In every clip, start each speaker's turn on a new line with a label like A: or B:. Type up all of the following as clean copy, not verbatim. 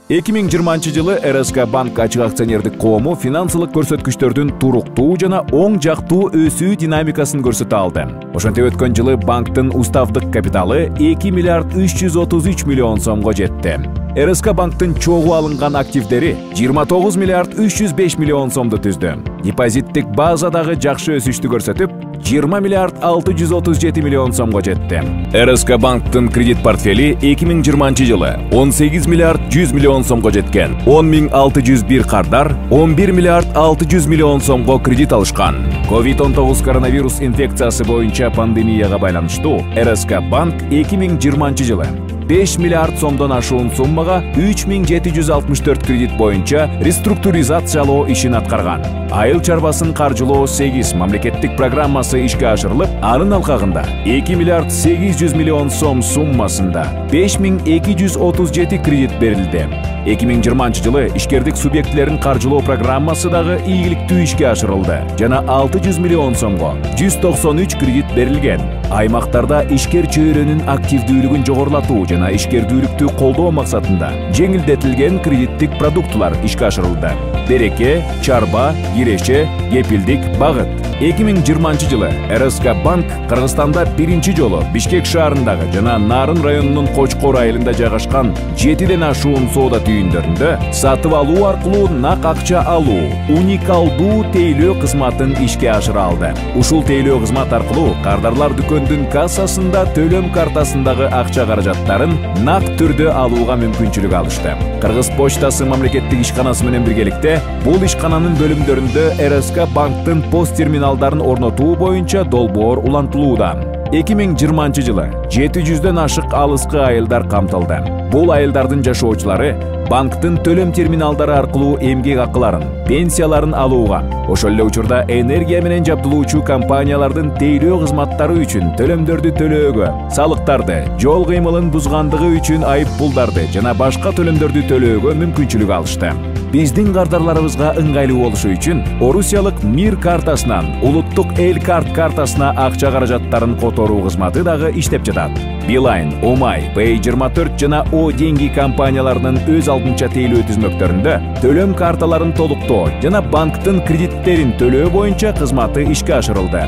A: 2020 жылы РСК банк ачык акционердик коому финансылык көрсөткүчтөрдүн туруктуу жана оң жактуу өсүү динамикасын көрсөтө алды. Ошентип өткөн жылы банктын уставдык капиталы 2 миллиард 333 миллион сомго жетти. РСК банктын чогуу алынган активдери 29 миллиард 305 миллион сомду түздү. Депозиттик базадагы жакшы өсүштү көрсөтүп, 20 миллиард 637 миллион сомго жетти. РСК банктын кредит портфели 2020 жылы 18 миллиард 100 миллион сомго жеткен. 10.601 кардар 11 миллиард 600 миллион сомго кредит алышкан. COVID-19 коронавирус инфекциясы боюнча пандемияга байланыштуу РСК банк 2020 жылы 5 миллиард сомдон ашуун суммага 3764 кредит боюнча реструктуризациялоо ишин аткарган. Айыл чарбасын каржылоо 8 мамлекеттик программасы ишке ашырылып, анын алкагында 2 миллиард 800 миллион сом суммасында 5237 кредит берилди. 2020 жылы ишкердик субъектлерин каржылоо программасы дагы ийгиликтүү ишке ашырылды жана 600 миллион сомго 193 кредит берилген. Аймактарда ишкер чөйрөнүн активдүүлүгүн жогорулатуу жана ишкердүүлүктү колдоо максатында жеңилдетилген кредиттик продуктулар ишке ашырылды. Береке, чарба, киреше, кепилдик, багыт. 2020 жылы РСК банк Кыргызстанда биринчи жолу Бишкек шаарындагы жана Нарын районунун Кочкор айылында жайгашкан 7ден ашуун соода түйүндөрүндө сатып алуу аркылуу нак акча алуу уникалдуу тейлөө кызматын ишке ашыра алды. Ушул тейлөө кызмат аркылуу кардарлар дүкөндүн кассасында төлөм картасындагы акча каражаттарын нак түрдө алууга мүмкүнчүлүк алышты. Кыргыз почтасы мамлекеттик ишканасы менен биргеликте бул ишкананын бөлүмдөрүндө РСК банктын пост терминалдарын орнотуу боюнча долбоор улантылууда. 2020 жылы 700дөн ашык алыскы айылдар камтылды. Бул айылдардын жашоочулары банктын төлөм терминалдары аркылуу эмгек акыларын, пенсияларын алууга, ошол эле учурда энергия менен жабдылуучу компаниялардын тейлөө кызматтары үчүн төлөмдөрдү төлөөгө, салыктарды, жол кыймылын бузгандыгы үчүн айып пулдарды жана башка төлөмдөрдү төлөөгө мүмкүнчүлүк алышты. Биздин кардарларыбызга ыңгайлуу болушу үчүн Орусиялык МИР картасынан улуттук эл карт картасына акча каражаттарын которуу кызматы дагы иштеп жатат. Билайн, Омай, Pay24 жана О деньги компанияларынын өз алдынча тейлөө түзмөктөрүндө төлөм карталарын толуктоо жана банктын кредиттерин төлөө боюнча кызматы ишке ашырылды.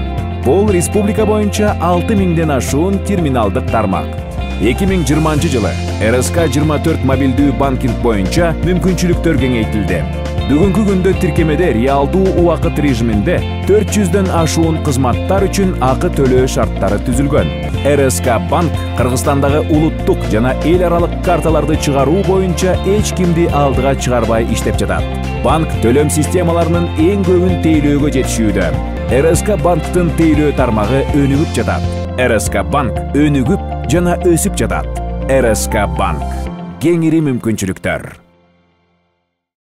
A: Бул республика боюнча 6000ден ашуун терминалдык тармак. 2020 жылы РСК 24 мобилдүү банкинг боюнча мүмкүнчүлүктөр кеңейтилди. Бүгүнкү күндө тиркемеде реалдуу убакыт режиминде 400дөн ашуун кызматтар үчүн акы төлөө шарттары түзүлгөн. РСК банк Кыргызстандагы улуттук жана эл аралык карталарды чыгаруу боюнча эч кимди алдыга чыгарбай иштеп жатат. Банк төлөм системаларынын эң көбүн тейлөөгө жетишүүдө. РСК банктын тейлөө тармагы өнүгүп жатат. РСК банк өнүгүп жана өсүп жатат. РСК банк. Кеңири мүмкүнчүлүктөр.